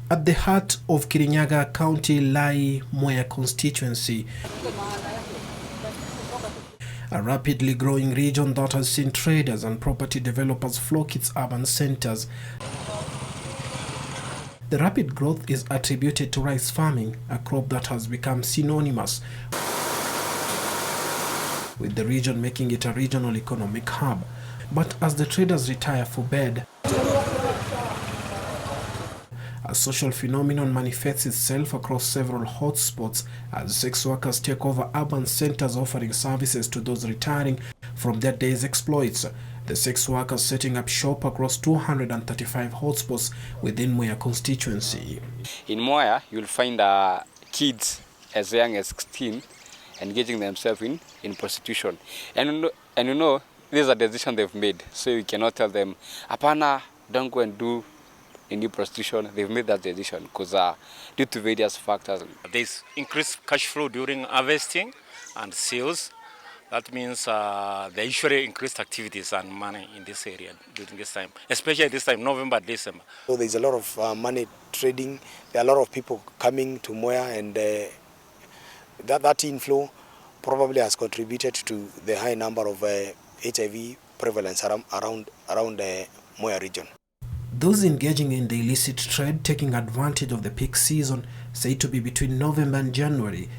At the heart of Kirinyaga County lie Mwea constituency, a rapidly growing region that has seen traders and property developers flock its urban centers. The rapid growth is attributed to rice farming, a crop that has become synonymous with the region, making it a regional economic hub. But as the traders retire for bed, a social phenomenon manifests itself across several hotspots as sex workers take over urban centers, offering services to those retiring from their day's exploits. The sex workers setting up shop across 235 hotspots within Mwea constituency. In Mwea, you'll find kids as young as 16 engaging themselves in prostitution. And you know, this is a decision they've made, so you cannot tell them, "Apana, don't go and do any prostitution." They've made that decision because due to various factors. There's increased cash flow during harvesting and sales. That means there usually increased activities and money in this area during this time, especially this time, November, December. So there's a lot of money trading. There are a lot of people coming to Mwea, and that inflow probably has contributed to the high number of HIV prevalence around the Mwea region. Those engaging in the illicit trade taking advantage of the peak season, said to be between November and January,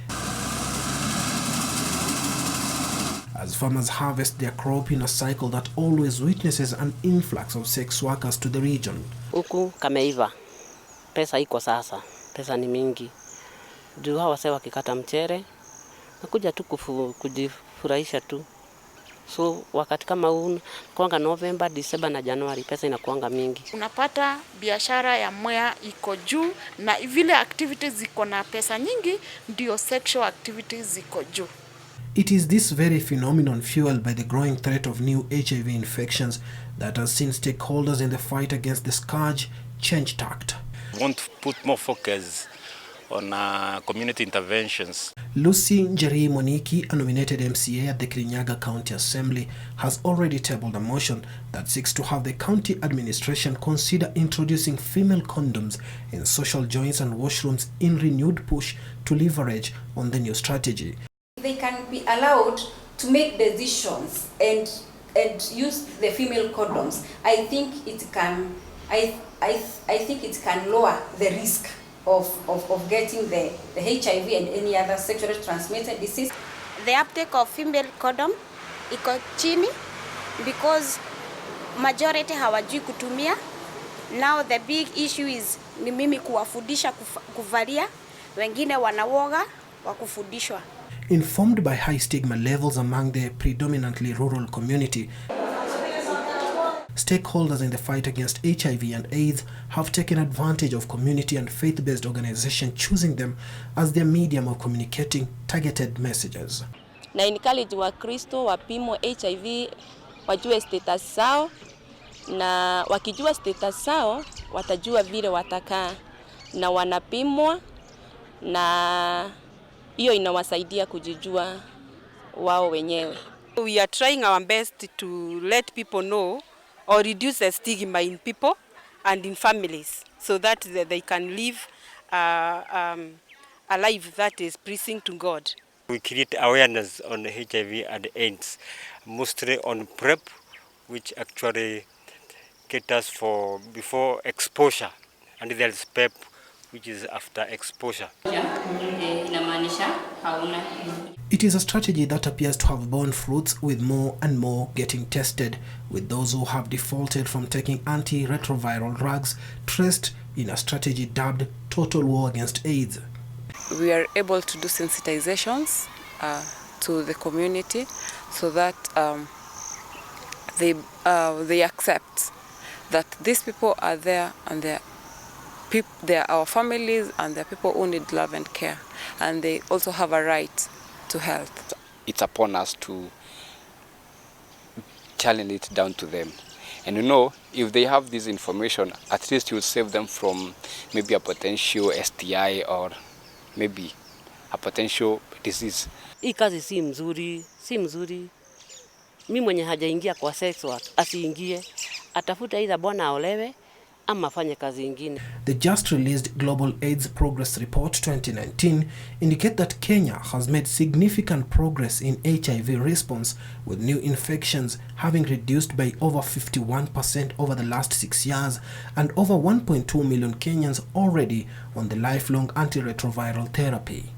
as farmers harvest their crop in a cycle that always witnesses an influx of sex workers to the region. Huku kameiva, pesa iko sasa, pesa ni mingi. Juu hawa wase wakikata mchere, nakuja tu kujifurahisha tu. So wakati kama huu kuanga November, December na January, pesa inakuanga mingi. Unapata biashara ya Mwea iko juu, na vile activities ziko na pesa nyingi, ndio sexual activities ziko juu. It is this very phenomenon, fueled by the growing threat of new HIV infections, that has seen stakeholders in the fight against the scourge change tact. We want to put more focus on community interventions. Lucy Njeri Moniki, a nominated MCA at the Kirinyaga County Assembly, has already tabled a motion that seeks to have the county administration consider introducing female condoms in social joints and washrooms in renewed push to leverage on the new strategy. They can be allowed to make decisions and use the female condoms. I think it can lower the risk of getting the HIV and any other sexually transmitted disease. The uptake of female condom iko chini because majority hawajui kutumia. Now the big issue is ni mimi kuwafundisha kuvalia, wengine wanawoga wa kufundishwa. Informed by high stigma levels among the predominantly rural community, stakeholders in the fight against HIV and AIDS have taken advantage of community and faith-based organizations choosing them as their medium of communicating targeted messages. Na encourage wa Kristo wapimo HIV, wajue status sao, na wakijua status sao watajua vile watakaa, na wanapimwa, na hiyo inawasaidia kujijua wao wenyewe. We are trying our best to let people know or reduce the stigma in people and in families so that they can live a life that is pleasing to God. We create awareness on HIV and AIDS, mostly on PrEP, which actually caters for before exposure, and there's PEP, which is after exposure. It is a strategy that appears to have borne fruits, with more and more getting tested, with those who have defaulted from taking antiretroviral drugs traced in a strategy dubbed Total War Against AIDS. We are able to do sensitizations to the community so that they accept that these people are there, and they are our families, and they're people who need love and care, and they also have a right to health. It's upon us to challenge it down to them. And you know, if they have this information, at least you will save them from maybe a potential STI or maybe a potential disease. Hii kazi si mzuri. Mimi mwenye hajaingia kwa sex work asiingie. Atafuta either bwana aolewe ama afanye kazi ingine. The just released Global AIDS Progress Report 2019 indicate that Kenya has made significant progress in HIV response, with new infections having reduced by over 51% over the last 6 years and over 1.2 million Kenyans already on the lifelong antiretroviral therapy.